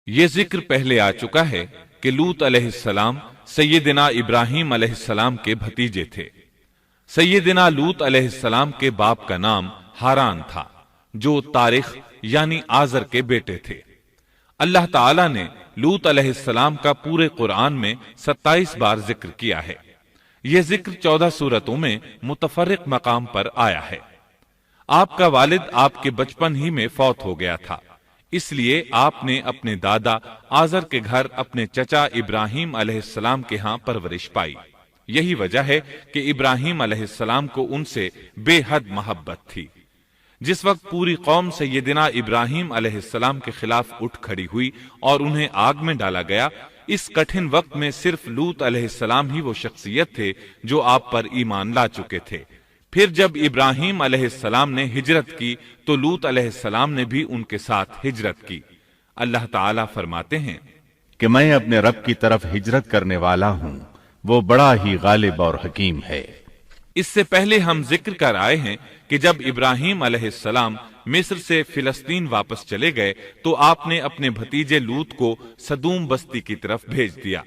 یہ ذکر پہلے آ چکا ہے کہ لوط علیہ السلام سیدنا ابراہیم علیہ السلام کے بھتیجے تھے۔ سیدنا لوط علیہ السلام کے باپ کا نام ہاران تھا، جو تارخ یعنی آزر کے بیٹے تھے۔ اللہ تعالیٰ نے لوط علیہ السلام کا پورے قرآن میں 27 بار ذکر کیا ہے۔ یہ ذکر 14 سورتوں میں متفرق مقام پر آیا ہے۔ آپ کا والد آپ کے بچپن ہی میں فوت ہو گیا تھا، اس لیے آپ نے اپنے دادا آزر کے گھر اپنے چچا ابراہیم علیہ السلام کے ہاں پرورش پائی۔ یہی وجہ ہے کہ ابراہیم علیہ السلام کو ان سے بے حد محبت تھی۔ جس وقت پوری قوم سیدنا ابراہیم علیہ السلام کے خلاف اٹھ کھڑی ہوئی اور انہیں آگ میں ڈالا گیا، اس کٹھن وقت میں صرف لوط علیہ السلام ہی وہ شخصیت تھے جو آپ پر ایمان لا چکے تھے۔ پھر جب ابراہیم علیہ السلام نے ہجرت کی تو لوط علیہ السلام نے بھی ان کے ساتھ ہجرت کی۔ اللہ تعالیٰ فرماتے ہیں کہ میں اپنے رب کی طرف ہجرت کرنے والا ہوں، وہ بڑا ہی غالب اور حکیم ہے۔ اس سے پہلے ہم ذکر کر آئے ہیں کہ جب ابراہیم علیہ السلام مصر سے فلسطین واپس چلے گئے تو آپ نے اپنے بھتیجے لوط کو سدوم بستی کی طرف بھیج دیا۔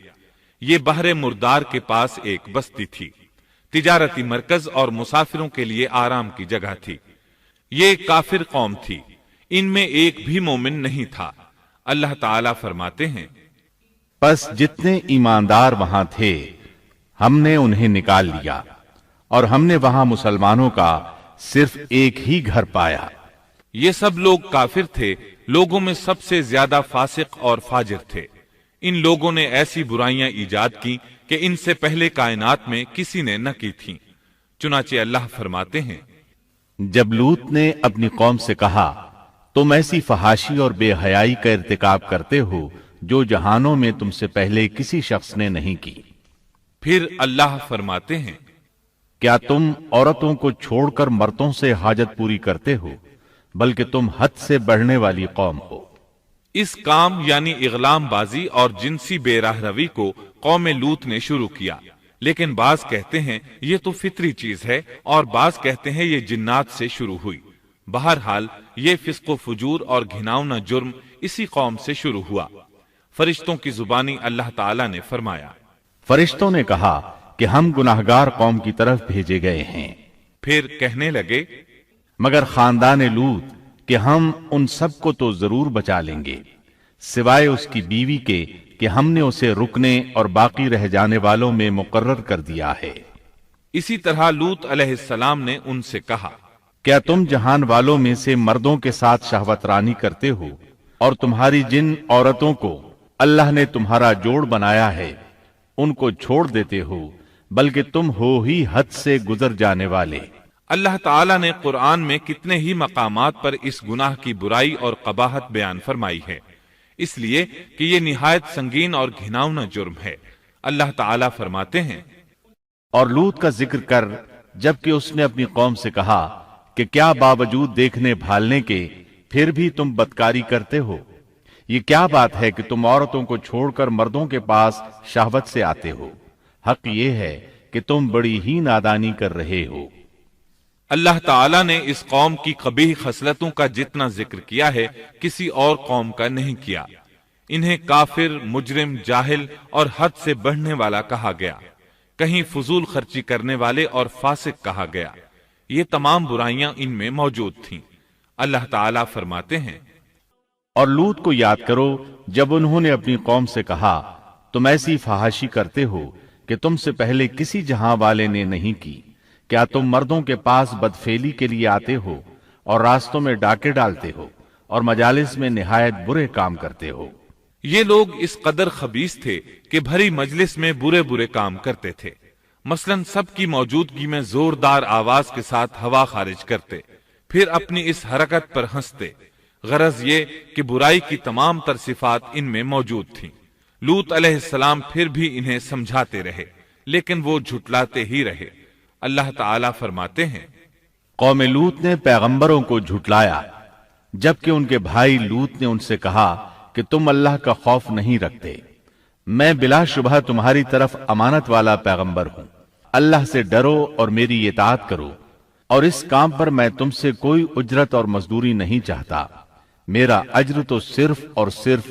یہ بحر مردار کے پاس ایک بستی تھی، تجارتی مرکز اور مسافروں کے لیے آرام کی جگہ تھی۔ یہ کافر قوم تھی، ان میں ایک بھی مومن نہیں تھا۔ اللہ تعالیٰ فرماتے ہیں پس جتنے ایماندار وہاں تھے ہم نے انہیں نکال لیا، اور ہم نے وہاں مسلمانوں کا صرف ایک ہی گھر پایا۔ یہ سب لوگ کافر تھے، لوگوں میں سب سے زیادہ فاسق اور فاجر تھے۔ ان لوگوں نے ایسی برائیاں ایجاد کی کہ ان سے پہلے کائنات میں کسی نے نہ کی تھیں۔ چنانچہ اللہ فرماتے ہیں جب لوط نے اپنی قوم سے کہا تم ایسی فحاشی اور بے حیائی کا ارتکاب کرتے ہو جو جہانوں میں تم سے پہلے کسی شخص نے نہیں کی۔ پھر اللہ فرماتے ہیں کیا تم عورتوں کو چھوڑ کر مردوں سے حاجت پوری کرتے ہو، بلکہ تم حد سے بڑھنے والی قوم ہو۔ اس کام یعنی اغلام بازی اور جنسی بے راہ روی کو قوم لوط نے شروع کیا، لیکن بعض کہتے ہیں یہ تو فطری چیز ہے اور بعض کہتے ہیں یہ جنات سے شروع ہوئی۔ بہرحال یہ فسق و فجور اور گھناؤنا جرم اسی قوم سے شروع ہوا۔ فرشتوں کی زبانی اللہ تعالیٰ نے فرمایا فرشتوں نے کہا کہ ہم گناہگار قوم کی طرف بھیجے گئے ہیں۔ پھر کہنے لگے مگر خاندان لوط کہ ہم ان سب کو تو ضرور بچا لیں گے، سوائے اس کی بیوی کے کہ ہم نے اسے رکنے اور باقی رہ جانے والوں میں مقرر کر دیا ہے۔ اسی طرح لوط علیہ السلام نے ان سے کہا کیا تم جہان والوں میں سے مردوں کے ساتھ شہوت رانی کرتے ہو، اور تمہاری جن عورتوں کو اللہ نے تمہارا جوڑ بنایا ہے ان کو چھوڑ دیتے ہو، بلکہ تم ہو ہی حد سے گزر جانے والے۔ اللہ تعالیٰ نے قرآن میں کتنے ہی مقامات پر اس گناہ کی برائی اور قباحت بیان فرمائی ہے، اس لیے کہ یہ نہایت سنگین اور گھناؤنا جرم ہے۔ اللہ تعالیٰ فرماتے ہیں اور لوط کا ذکر کر جبکہ اس نے اپنی قوم سے کہا کہ کیا باوجود دیکھنے بھالنے کے پھر بھی تم بدکاری کرتے ہو؟ یہ کیا بات ہے کہ تم عورتوں کو چھوڑ کر مردوں کے پاس شہوت سے آتے ہو؟ حق یہ ہے کہ تم بڑی ہی نادانی کر رہے ہو۔ اللہ تعالیٰ نے اس قوم کی قبیح خصلتوں کا جتنا ذکر کیا ہے کسی اور قوم کا نہیں کیا۔ انہیں کافر، مجرم، جاہل اور حد سے بڑھنے والا کہا گیا، کہیں فضول خرچی کرنے والے اور فاسق کہا گیا۔ یہ تمام برائیاں ان میں موجود تھیں۔ اللہ تعالیٰ فرماتے ہیں اور لوط کو یاد کرو جب انہوں نے اپنی قوم سے کہا تم ایسی فحاشی کرتے ہو کہ تم سے پہلے کسی جہاں والے نے نہیں کی۔ کیا تم مردوں کے پاس بدفعلی کے لیے آتے ہو اور راستوں میں ڈاکے ڈالتے ہو اور مجالس میں نہایت برے کام کرتے ہو؟ یہ لوگ اس قدر خبیث تھے کہ بھری مجلس میں برے برے کام کرتے تھے۔ مثلا سب کی موجودگی میں زوردار آواز کے ساتھ ہوا خارج کرتے، پھر اپنی اس حرکت پر ہنستے۔ غرض یہ کہ برائی کی تمام تر صفات ان میں موجود تھیں۔ لوط علیہ السلام پھر بھی انہیں سمجھاتے رہے، لیکن وہ جھٹلاتے ہی رہے۔ اللہ تعالیٰ فرماتے ہیں قوم لوط نے پیغمبروں کو جھٹلایا، جبکہ ان کے بھائی لوط نے ان سے کہا کہ تم اللہ کا خوف نہیں رکھتے۔ میں بلا شبہ تمہاری طرف امانت والا پیغمبر ہوں، اللہ سے ڈرو اور میری اطاعت کرو، اور اس کام پر میں تم سے کوئی اجرت اور مزدوری نہیں چاہتا۔ میرا اجر تو صرف اور صرف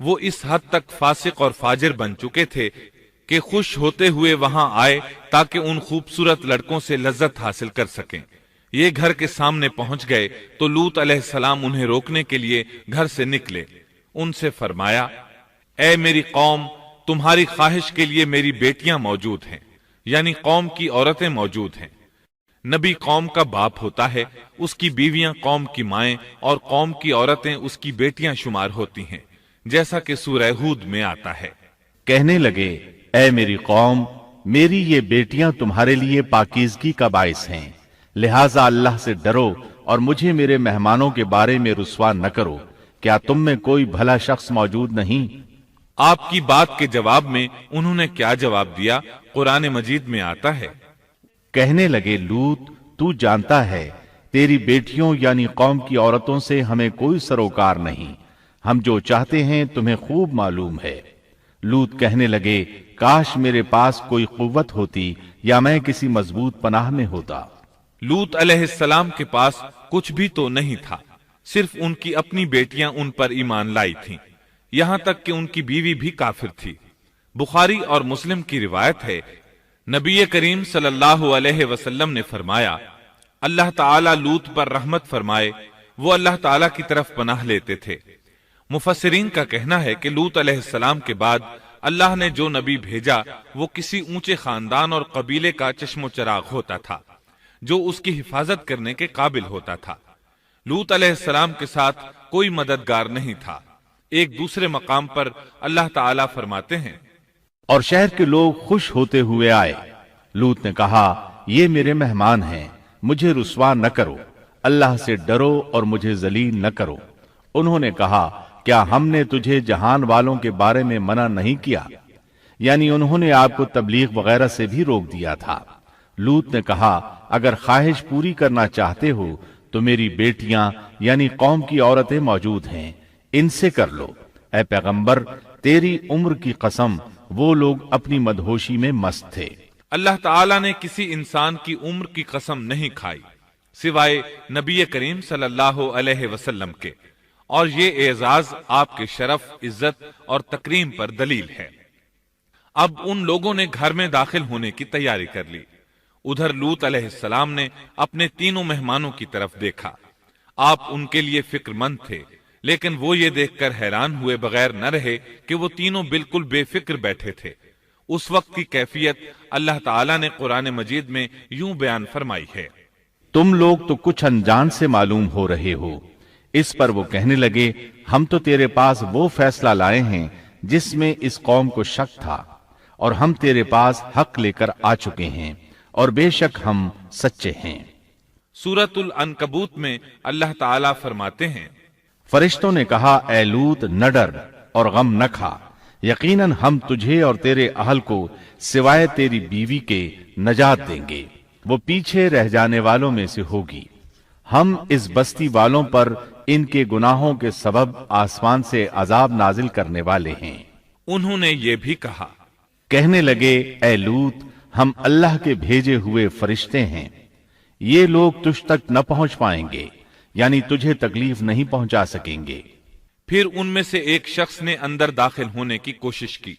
وہ اس حد تک فاسق اور فاجر بن چکے تھے کہ خوش ہوتے ہوئے وہاں آئے تاکہ ان خوبصورت لڑکوں سے لذت حاصل کر سکیں۔ یہ گھر کے سامنے پہنچ گئے تو لوط علیہ السلام انہیں روکنے کے لیے گھر سے نکلے۔ ان سے فرمایا، اے میری قوم، تمہاری خواہش کے لیے میری بیٹیاں موجود ہیں، یعنی قوم کی عورتیں موجود ہیں۔ نبی قوم کا باپ ہوتا ہے، اس کی بیویاں قوم کی مائیں اور قوم کی عورتیں اس کی بیٹیاں شمار ہوتی ہیں، جیسا کہ سورہ ہود میں آتا ہے۔ کہنے لگے، اے میری قوم، میری یہ بیٹیاں تمہارے لیے پاکیزگی کا باعث ہیں، لہٰذا اللہ سے ڈرو اور مجھے میرے مہمانوں کے بارے میں رسوا نہ کرو۔ کیا تم میں کوئی بھلا شخص موجود نہیں؟ آپ کی بات کے جواب میں انہوں نے کیا جواب دیا؟ قرآن مجید میں آتا ہے، کہنے لگے، لوط، تو جانتا ہے تیری بیٹیوں یعنی قوم کی عورتوں سے ہمیں کوئی سروکار نہیں، ہم جو چاہتے ہیں تمہیں خوب معلوم ہے۔ لوط کہنے لگے، کاش میرے پاس کوئی قوت ہوتی یا میں کسی مضبوط پناہ میں ہوتا۔ لوط علیہ السلام کے پاس کچھ بھی تو نہیں تھا، صرف ان کی اپنی بیٹیاں ان پر ایمان لائی تھیں، یہاں تک کہ ان کی بیوی بھی کافر تھی۔ بخاری اور مسلم کی روایت ہے، نبی کریم صلی اللہ علیہ وسلم نے فرمایا، اللہ تعالی لوط پر رحمت فرمائے، وہ اللہ تعالی کی طرف پناہ لیتے تھے۔ مفسرین کا کہنا ہے کہ لوط علیہ السلام کے بعد اللہ نے جو نبی بھیجا وہ کسی اونچے خاندان اور قبیلے کا چشم و چراغ ہوتا تھا، جو اس کی حفاظت کرنے کے قابل ہوتا تھا۔ لوط علیہ السلام کے ساتھ کوئی مددگار نہیں تھا۔ ایک دوسرے مقام پر اللہ تعالیٰ فرماتے ہیں، اور شہر کے لوگ خوش ہوتے ہوئے آئے۔ لوط نے کہا، یہ میرے مہمان ہیں، مجھے رسوا نہ کرو، اللہ سے ڈرو اور مجھے ذلیل نہ کرو۔ انہوں نے کہا، کیا ہم نے تجھے جہان والوں کے بارے میں منع نہیں کیا؟ یعنی انہوں نے آپ کو تبلیغ وغیرہ سے بھی روک دیا تھا۔ لوط نے کہا، اگر خواہش پوری کرنا چاہتے ہو تو میری بیٹیاں یعنی قوم کی عورتیں موجود ہیں، ان سے کر لو۔ اے پیغمبر، تیری عمر کی قسم، وہ لوگ اپنی مدہوشی میں مست تھے۔ اللہ تعالیٰ نے کسی انسان کی عمر کی قسم نہیں کھائی سوائے نبی کریم صلی اللہ علیہ وسلم کے، اور یہ اعزاز آپ کے شرف، عزت اور تکریم پر دلیل ہے۔ اب ان لوگوں نے گھر میں داخل ہونے کی تیاری کر لی۔ ادھر لوط علیہ السلام نے اپنے تینوں مہمانوں کی طرف دیکھا۔ آپ ان کے لیے فکر مند تھے، لیکن وہ یہ دیکھ کر حیران ہوئے بغیر نہ رہے کہ وہ تینوں بالکل بے فکر بیٹھے تھے۔ اس وقت کی کیفیت اللہ تعالیٰ نے قرآن مجید میں یوں بیان فرمائی ہے، تم لوگ تو کچھ انجان سے معلوم ہو رہے ہو۔ اس پر وہ کہنے لگے، ہم تو تیرے پاس وہ فیصلہ لائے ہیں جس میں اس قوم کو شک تھا، اور ہم تیرے پاس حق لے کر آ چکے ہیں، اور بے شک ہم سچے ہیں۔ سورۃ العنکبوت میں اللہ تعالیٰ فرماتے ہیں، فرشتوں نے کہا، اے لوط، نہ ڈر اور غم نہ کھا، یقیناً ہم تجھے اور تیرے اہل کو سوائے تیری بیوی کے نجات دیں گے، وہ پیچھے رہ جانے والوں میں سے ہوگی۔ ہم اس بستی والوں پر ان کے گناہوں کے سبب آسمان سے عذاب نازل کرنے والے ہیں۔ انہوں نے یہ بھی کہا، کہنے لگے، اے لوط، ہم اللہ کے بھیجے ہوئے فرشتے ہیں، یہ لوگ تجھ تک نہ پہنچ پائیں گے، یعنی تجھے تکلیف نہیں پہنچا سکیں گے۔ پھر ان میں سے ایک شخص نے اندر داخل ہونے کی کوشش کی۔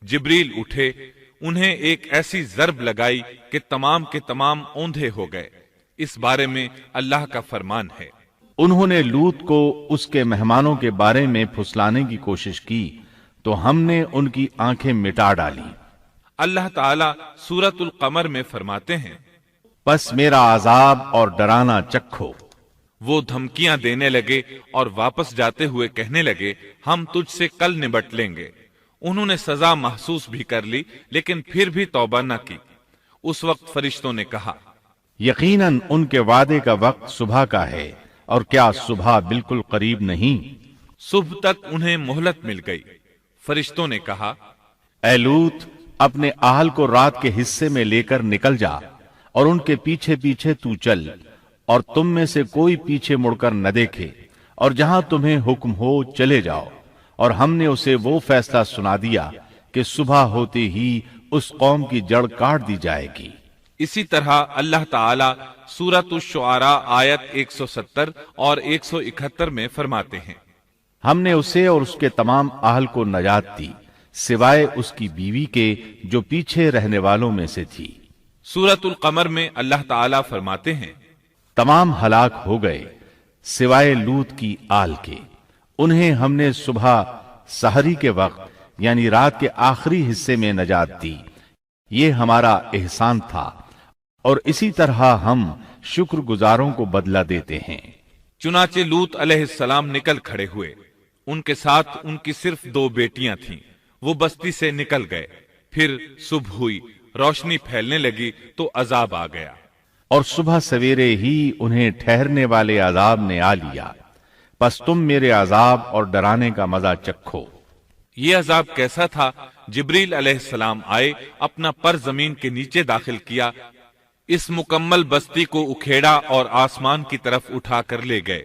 جبریل اٹھے، انہیں ایک ایسی ضرب لگائی کہ تمام کے تمام اوندھے ہو گئے۔ اس بارے میں اللہ کا فرمان ہے، انہوں نے لوط کو اس کے مہمانوں کے بارے میں پھسلانے کی کوشش کی تو ہم نے ان کی آنکھیں مٹا ڈالی۔ اللہ تعالیٰ سورۃ القمر میں فرماتے ہیں، پس میرا عذاب اور ڈرانا چکھو۔ وہ دھمکیاں دینے لگے اور واپس جاتے ہوئے کہنے لگے، ہم تجھ سے کل نبٹ لیں گے۔ انہوں نے سزا محسوس بھی کر لی، لیکن پھر بھی توبہ نہ کی۔ اس وقت فرشتوں نے کہا، یقیناً ان کے وعدے کا وقت صبح کا ہے، اور کیا صبح بالکل قریب نہیں؟ صبح تک انہیں مہلت مل گئی۔ فرشتوں نے کہا، اے لوط، اپنے اہل کو رات کے حصے میں لے کر نکل جا، اور ان کے پیچھے پیچھے تو چل، اور تم میں سے کوئی پیچھے مڑ کر نہ دیکھے، اور جہاں تمہیں حکم ہو چلے جاؤ۔ اور ہم نے اسے وہ فیصلہ سنا دیا کہ صبح ہوتے ہی اس قوم کی جڑ کاٹ دی جائے گی۔ اسی طرح اللہ تعالیٰ سورۃ الشعراء آیت 170 اور 171 میں فرماتے ہیں، ہم نے اسے اور اس کے تمام اہل کو نجات دی سوائے اس کی بیوی کے جو پیچھے رہنے والوں میں سے تھی۔ سورۃ القمر میں اللہ تعالیٰ فرماتے ہیں، تمام ہلاک ہو گئے سوائے لوط کی آل کے، انہیں ہم نے صبح سحری کے وقت یعنی رات کے آخری حصے میں نجات دی، یہ ہمارا احسان تھا اور اسی طرح ہم شکر گزاروں کو بدلہ دیتے ہیں۔ چنانچہ لوط علیہ السلام نکل کھڑے ہوئے، ان کے ساتھ ان کی صرف 2 بیٹیاں تھیں، وہ بستی سے نکل گئے، پھر صبح ہوئی، روشنی پھیلنے لگی تو عذاب آ گیا، اور صبح سویرے ہی انہیں ٹھہرنے والے عذاب نے آ لیا، پس تم میرے عذاب اور ڈرانے کا مزہ چکھو۔ یہ عذاب کیسا تھا؟ جبریل علیہ السلام آئے، اپنا پر زمین کے نیچے داخل کیا، اس مکمل بستی کو اکھیڑا اور آسمان کی طرف اٹھا کر لے گئے۔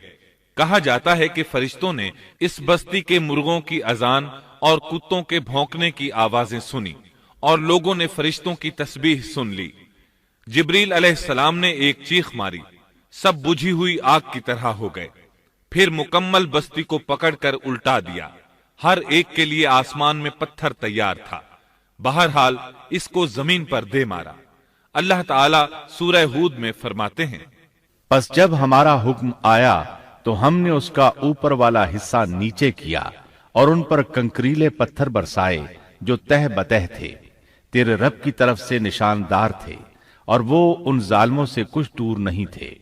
کہا جاتا ہے کہ فرشتوں نے اس بستی کے مرغوں کی اذان اور کتوں کے بھونکنے کی آوازیں سنی، اور لوگوں نے فرشتوں کی تسبیح سن لی۔ جبریل علیہ السلام نے ایک چیخ ماری، سب بجھی ہوئی آگ کی طرح ہو گئے، پھر مکمل بستی کو پکڑ کر الٹا دیا، ہر ایک کے لیے آسمان میں پتھر تیار تھا، بہرحال اس کو زمین پر دے مارا۔ اللہ تعالیٰ سورہ ہود میں فرماتے ہیں، پس جب ہمارا حکم آیا تو ہم نے اس کا اوپر والا حصہ نیچے کیا اور ان پر کنکریلے پتھر برسائے جو تہ بتہ تھے، تیرے رب کی طرف سے نشاندار تھے، اور وہ ان ظالموں سے کچھ دور نہیں تھے۔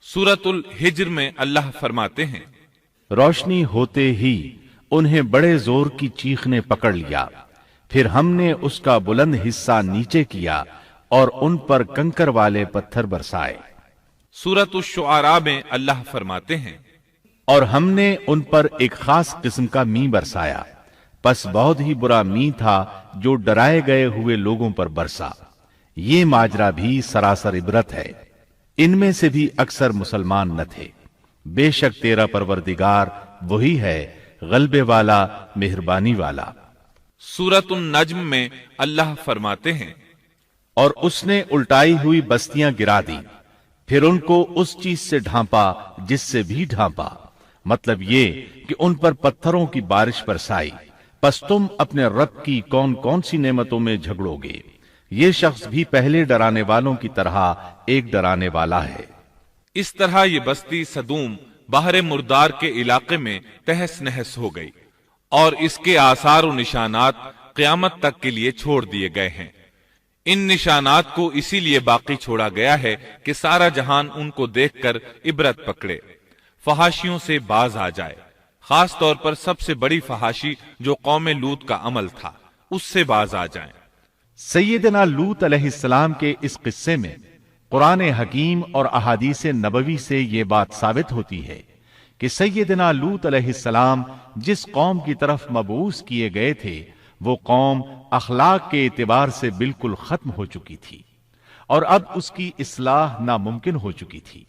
سورۃ الحجر میں اللہ فرماتے ہیں، روشنی ہوتے ہی انہیں بڑے زور کی چیخ نے پکڑ لیا، پھر ہم نے اس کا بلند حصہ نیچے کیا اور ان پر کنکر والے پتھر برسائے۔ سورۃ الشعراء میں اللہ فرماتے ہیں، اور ہم نے ان پر ایک خاص قسم کا می برسایا، پس بہت ہی برا می تھا جو ڈرائے گئے ہوئے لوگوں پر برسا۔ یہ ماجرا بھی سراسر عبرت ہے، ان میں سے بھی اکثر مسلمان نہ تھے۔ بے شک تیرا پروردگار وہی ہے غلبے والا، مہربانی والا۔ سورۃ النجم میں اللہ فرماتے ہیں، اور اس نے الٹائی ہوئی بستیاں گرا دی، پھر ان کو اس چیز سے ڈھانپا جس سے بھی ڈھانپا، مطلب یہ کہ ان پر پتھروں کی بارش برسائی۔ پس تم اپنے رب کی کون کون سی نعمتوں میں جھگڑو گے؟ یہ شخص بھی پہلے ڈرانے والوں کی طرح ایک ڈرانے والا ہے۔ اس طرح یہ بستی سدوم بحر مردار کے علاقے میں تہس نہس ہو گئی، اور اس کے آثار و نشانات قیامت تک کے لیے چھوڑ دیے گئے ہیں۔ ان نشانات کو اسی لیے باقی چھوڑا گیا ہے کہ سارا جہان ان کو دیکھ کر عبرت پکڑے، فحاشیوں سے باز آ جائے، خاص طور پر سب سے بڑی فحاشی جو قوم لوط کا عمل تھا، اس سے باز آ جائیں۔ سیدنا لوط علیہ السلام کے اس قصے میں قرآن حکیم اور احادیث نبوی سے یہ بات ثابت ہوتی ہے کہ سیدنا لوط علیہ السلام جس قوم کی طرف مبعوث کیے گئے تھے، وہ قوم اخلاق کے اعتبار سے بالکل ختم ہو چکی تھی، اور اب اس کی اصلاح ناممکن ہو چکی تھی۔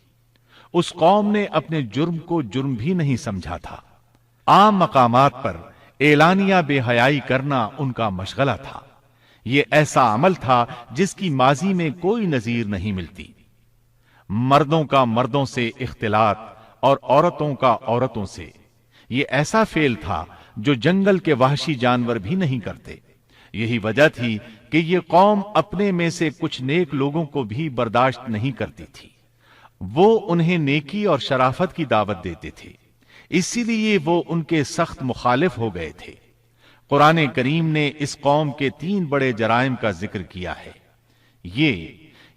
اس قوم نے اپنے جرم کو جرم بھی نہیں سمجھا تھا۔ عام مقامات پر اعلانیہ بے حیائی کرنا ان کا مشغلہ تھا۔ یہ ایسا عمل تھا جس کی ماضی میں کوئی نظیر نہیں ملتی۔ مردوں کا مردوں سے اختلاط اور عورتوں کا عورتوں سے، یہ ایسا فعل تھا جو جنگل کے وحشی جانور بھی نہیں کرتے۔ یہی وجہ تھی کہ یہ قوم اپنے میں سے کچھ نیک لوگوں کو بھی برداشت نہیں کرتی تھی۔ وہ انہیں نیکی اور شرافت کی دعوت دیتے تھے، اسی لیے وہ ان کے سخت مخالف ہو گئے تھے۔ قرآن کریم نے اس قوم کے 3 بڑے جرائم کا ذکر کیا ہے۔ یہ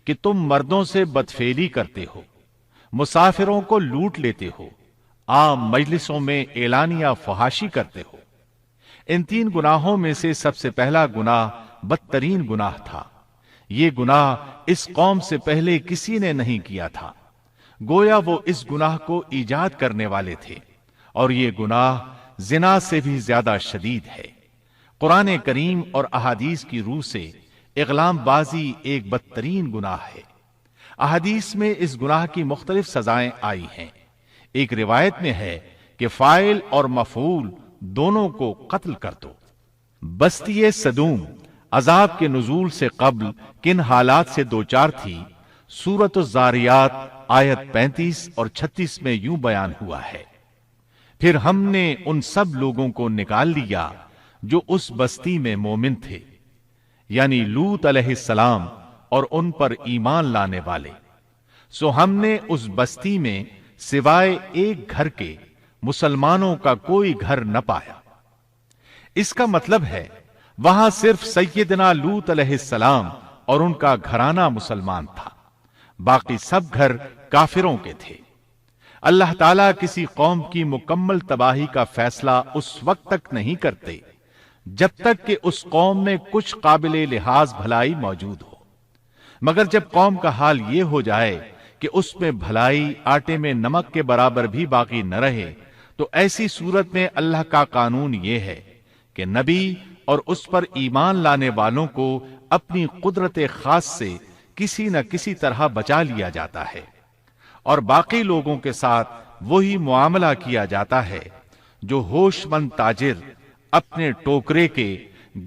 کہ تم مردوں سے بدفعلی کرتے ہو، مسافروں کو لوٹ لیتے ہو، عام مجلسوں میں اعلانیہ فحاشی کرتے ہو۔ ان 3 گناہوں میں سے سب سے پہلا گناہ بدترین گناہ تھا۔ یہ گناہ اس قوم سے پہلے کسی نے نہیں کیا تھا، گویا وہ اس گناہ کو ایجاد کرنے والے تھے، اور یہ گناہ زنا سے بھی زیادہ شدید ہے۔ قرآن کریم اور احادیث کی روح سے اغلام بازی ایک بدترین گناہ ہے۔ احادیث میں اس گناہ کی مختلف سزائیں آئی ہیں۔ ایک روایت میں ہے کہ فاعل اور مفعول دونوں کو قتل کر دو۔ بستی سدوم عذاب کے نزول سے قبل کن حالات سے دوچار تھی، سورۃ الزاریات آیت 35 اور 36 میں یوں بیان ہوا ہے، پھر ہم نے ان سب لوگوں کو نکال لیا جو اس بستی میں مومن تھے، یعنی لوط علیہ السلام اور ان پر ایمان لانے والے، سو ہم نے اس بستی میں سوائے ایک گھر کے مسلمانوں کا کوئی گھر نہ پایا۔ اس کا مطلب ہے وہاں صرف سیدنا لوط علیہ السلام اور ان کا گھرانہ مسلمان تھا، باقی سب گھر کافروں کے تھے۔ اللہ تعالیٰ کسی قوم کی مکمل تباہی کا فیصلہ اس وقت تک نہیں کرتے جب تک کہ اس قوم میں کچھ قابل لحاظ بھلائی موجود ہو، مگر جب قوم کا حال یہ ہو جائے کہ اس میں بھلائی آٹے میں نمک کے برابر بھی باقی نہ رہے، تو ایسی صورت میں اللہ کا قانون یہ ہے کہ نبی اور اس پر ایمان لانے والوں کو اپنی قدرت خاص سے کسی نہ کسی طرح بچا لیا جاتا ہے، اور باقی لوگوں کے ساتھ وہی معاملہ کیا جاتا ہے جو ہوش مند تاجر اپنے ٹوکرے کے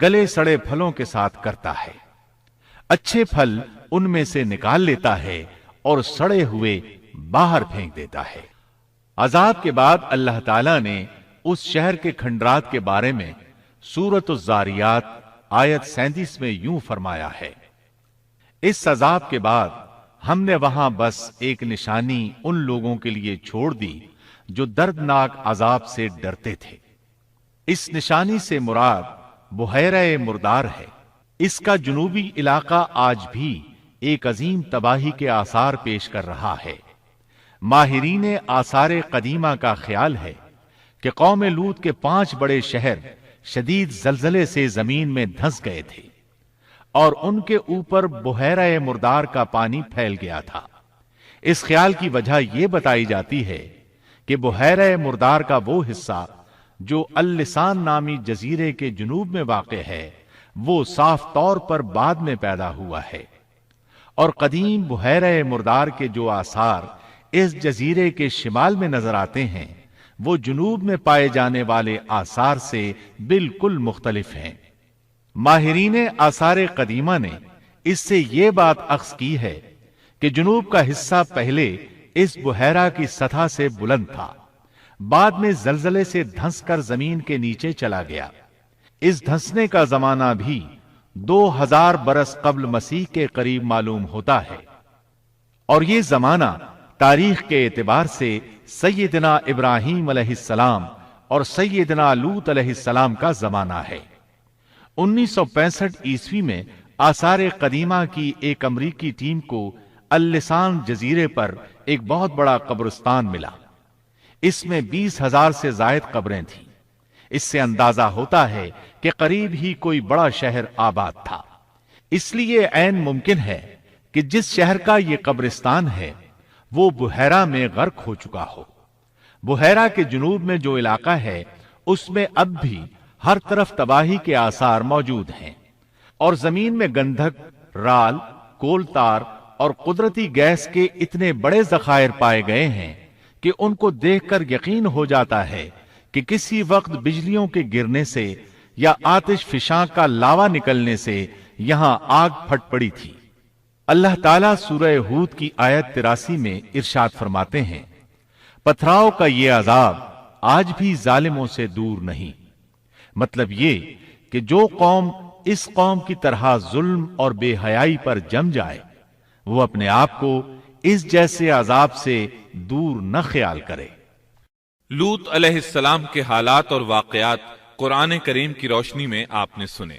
گلے سڑے پھلوں کے ساتھ کرتا ہے۔ اچھے پھل ان میں سے نکال لیتا ہے اور سڑے ہوئے باہر پھینک دیتا ہے۔ عذاب کے بعد اللہ تعالیٰ نے اس شہر کے کھنڈرات کے بارے میں سورۃ الزاریات آیت 37 میں یوں فرمایا ہے، اس عذاب کے بعد ہم نے وہاں بس ایک نشانی ان لوگوں کے لیے چھوڑ دی جو دردناک عذاب سے ڈرتے تھے۔ اس نشانی سے مراد بحیرہ مردار ہے۔ اس کا جنوبی علاقہ آج بھی ایک عظیم تباہی کے آثار پیش کر رہا ہے۔ ماہرین آثار قدیمہ کا خیال ہے کہ قوم لوط کے 5 بڑے شہر شدید زلزلے سے زمین میں دھنس گئے تھے اور ان کے اوپر بحیرہ مردار کا پانی پھیل گیا تھا۔ اس خیال کی وجہ یہ بتائی جاتی ہے کہ بحیرہ مردار کا وہ حصہ جو اللسان نامی جزیرے کے جنوب میں واقع ہے، وہ صاف طور پر بعد میں پیدا ہوا ہے، اور قدیم بحیرہ مردار کے جو آثار اس جزیرے کے شمال میں نظر آتے ہیں وہ جنوب میں پائے جانے والے آثار سے بالکل مختلف ہیں۔ ماہرین آثار قدیمہ نے اس سے یہ بات اخذ کی ہے کہ جنوب کا حصہ پہلے اس بحیرہ کی سطح سے بلند تھا، بعد میں زلزلے سے دھنس کر زمین کے نیچے چلا گیا۔ اس دھنسنے کا زمانہ بھی 2000 برس قبل مسیح کے قریب معلوم ہوتا ہے، اور یہ زمانہ تاریخ کے اعتبار سے سیدنا ابراہیم علیہ السلام اور سیدنا لوط علیہ السلام کا زمانہ ہے۔ 1965 عیسوی میں آثار قدیمہ کی ایک امریکی ٹیم کو اللسان جزیرے پر ایک بہت بڑا قبرستان ملا۔ اس میں 20,000 سے زائد قبریں تھیں۔ اس سے اندازہ ہوتا ہے کہ قریب ہی کوئی بڑا شہر آباد تھا۔ اس لیے عین ممکن ہے کہ جس شہر کا یہ قبرستان ہے وہ بحیرہ میں غرق ہو چکا ہو۔ بحیرہ کے جنوب میں جو علاقہ ہے اس میں اب بھی ہر طرف تباہی کے آثار موجود ہیں، اور زمین میں گندھک، رال، کول تار اور قدرتی گیس کے اتنے بڑے ذخائر پائے گئے ہیں کہ ان کو دیکھ کر یقین ہو جاتا ہے کہ کسی وقت بجلیوں کے گرنے سے یا آتش فشاں کا لاوا نکلنے سے یہاں آگ پھٹ پڑی تھی۔ اللہ تعالیٰ سورہ ہود کی آیت 83 میں ارشاد فرماتے ہیں، پتھراؤ کا یہ عذاب آج بھی ظالموں سے دور نہیں۔ مطلب یہ کہ جو قوم اس قوم کی طرح ظلم اور بے حیائی پر جم جائے وہ اپنے آپ کو اس جیسے عذاب سے دور نہ خیال کرے۔ لوط علیہ السلام کے حالات اور واقعات قرآن کریم کی روشنی میں آپ نے سنے۔